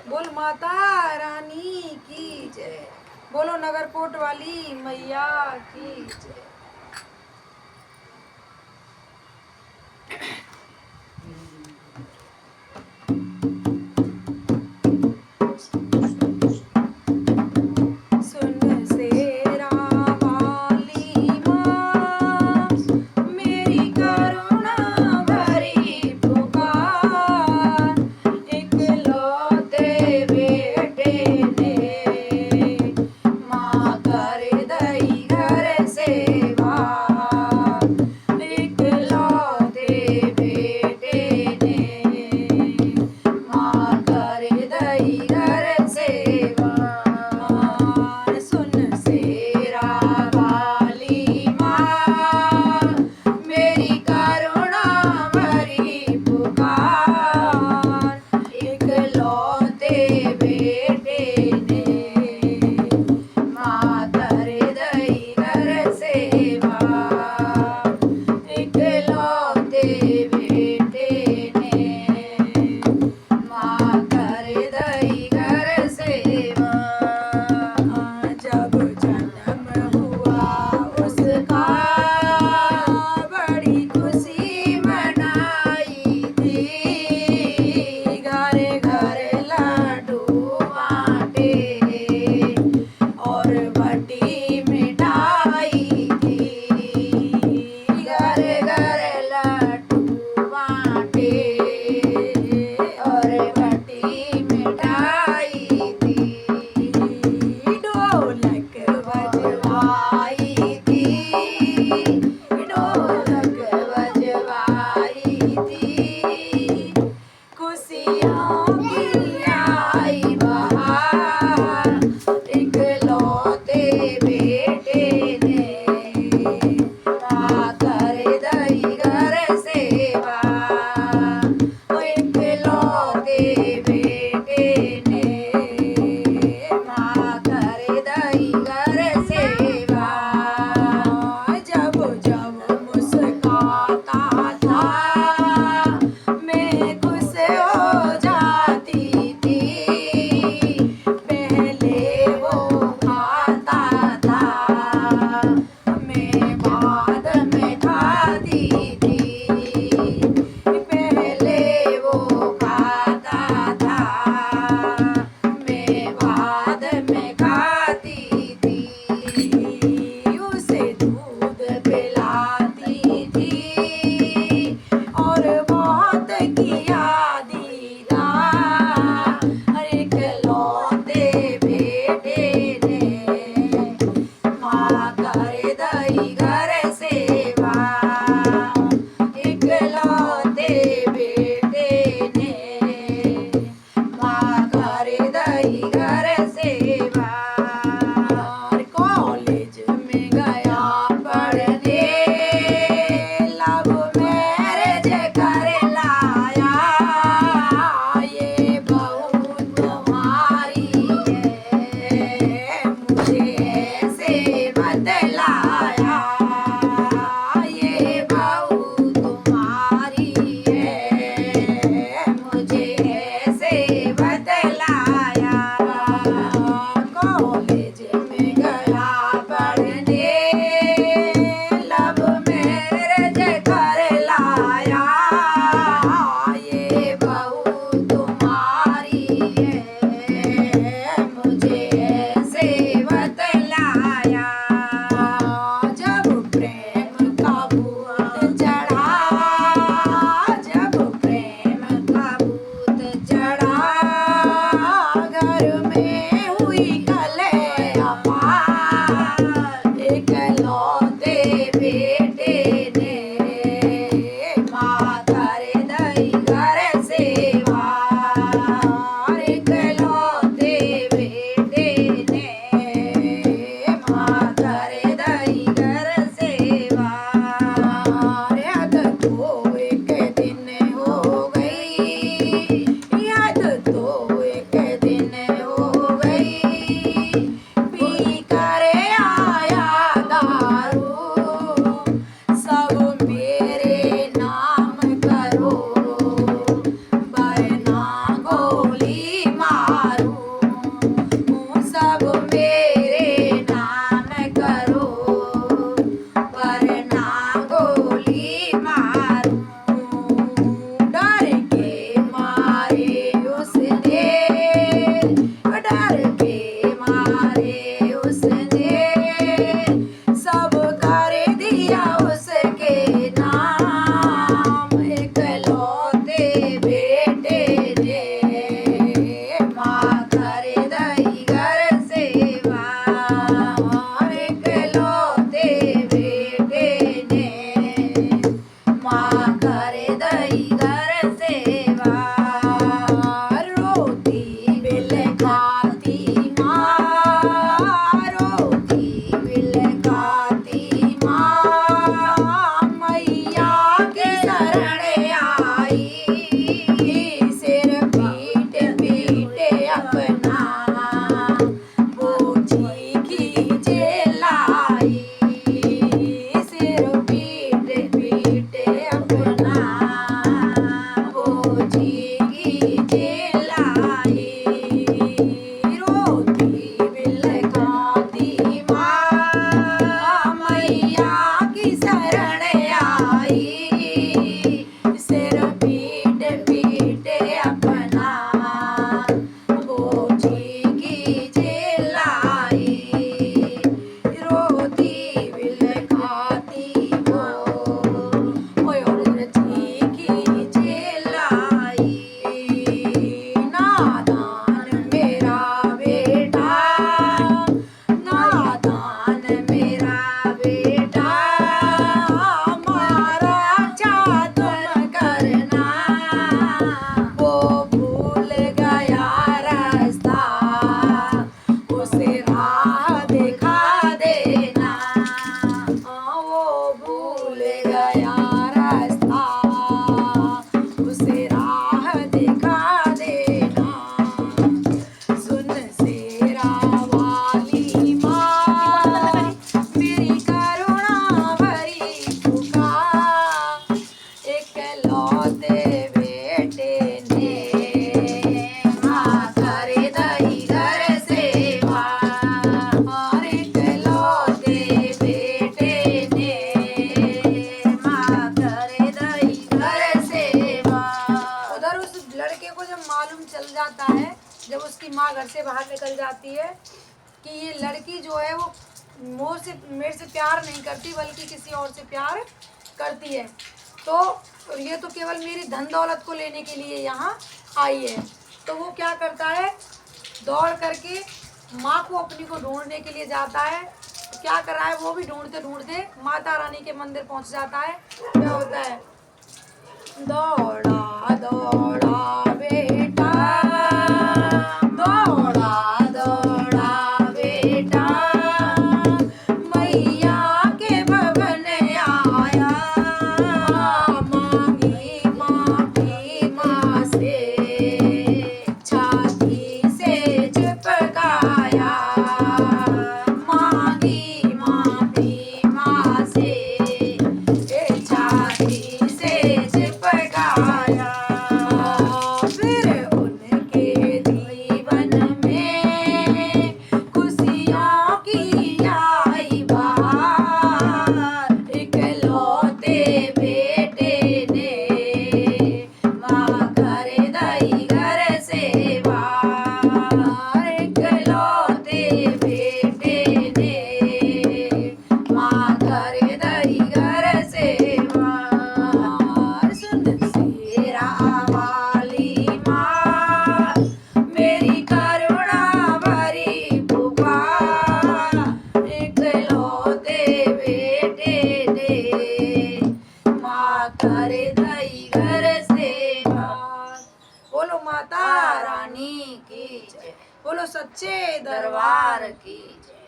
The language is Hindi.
बोल माता रानी की जय। बोलो नगरकोट वाली मैया की जय। सुन शेरा वाली माँ मेरी करुणा भरी पुकार, इकलौते बेटे ने माँ कर दई घर सेवा, इकलौते बेटे ने माँ कर दई घर सेवा। सुन शेरा वाली माँ मेरी करुणा भरी पुकार, इकलौते बेटे ने माँ कर दई घर सेवा, इकलौते बेटे ने माँ कर दई घर सेवा। जब जन्म हुआ उसका बड़ी खुशी मनाई थी, घर घर लड्डू बांटे और बटी मिठाई थी, घर घर लड्डू बांटे और बटी मिठाई थी, ढोलक बजवाई थी, ढोलक बजवाई थी, खुशियों की आई बहार, इकलौते बेटे ने माँ कर दई घर सेवा, इकलौते बेटे ने माँ कर दई घर सेवा। जब जब मुस्काता था मैं खुश हो जाती थी, पहले वो खाता था मैं बाद में खाती थी, पहले वो खाता था मैं बाद में खाती थी, उसे दूध पिलाती थी और बहुत किया दीदा, इकलौते बेटे ने माँ कर दई घर सेवा, इकलौते बेटे ने माँ कर दई घर सेवा। कॉलेज में गया पढ़ने लव मैरिज कर लाया, ये बहू तुम्हारी है मुझे ऐसे बतलाया, ये बहू तुम्हारी है मुझे ऐसे बतलाया। कॉलेज में गया पढ़ने लव मैरिज कर लाया, ये बहू तुम्हारी है मुझे ऐसे बतलाया। जब प्रेम का भूत चढ़ा, जब प्रेम का भूत चढ़ा, घर में हुई कलह अपार, इकलौते बेटे ने माँ कर दई घर सेवा, इकलौते बेटे ने माँ कर दई घर सेवा। याद तो एक दिन हो गई, याद तो एक दिन हो जाता है जब उसकी माँ घर से बाहर निकल जाती है कि ये लड़की जो है वो मेरे से प्यार नहीं करती बल्कि किसी और से प्यार करती है, तो ये तो केवल मेरी धन दौलत को लेने के लिए यहाँ आई है। तो वो क्या करता है, दौड़ करके माँ को अपनी को ढूंढने के लिए जाता है। तो क्या कर रहा है, वो भी ढूंढते ढूंढते माता रानी के मंदिर पहुँच जाता है। क्या होता है, दौड़ा दौड़ा बेटा, दौड़ा दौड़ा बेटा, मैया के भवन आया, मांगी माफी माँ से, छाती से चिपकाया, मांगी माफी माँ से, छाती से चिपकाया। फिर उनके जीवन में खुशियों की आई बहार, इकलौते बेटे ने माँ कर दई घर से बाहर, इकलौते बेटे ने माँ कर दई घर से बाहर। सुन शेरा वाली माँ मेरी करुणा भरी पुकार, इकलौते बेटे ने माँ कर दई घर से बाहर। बोलो माता रानी की जय, बोलो सच्चे दरबार की जय।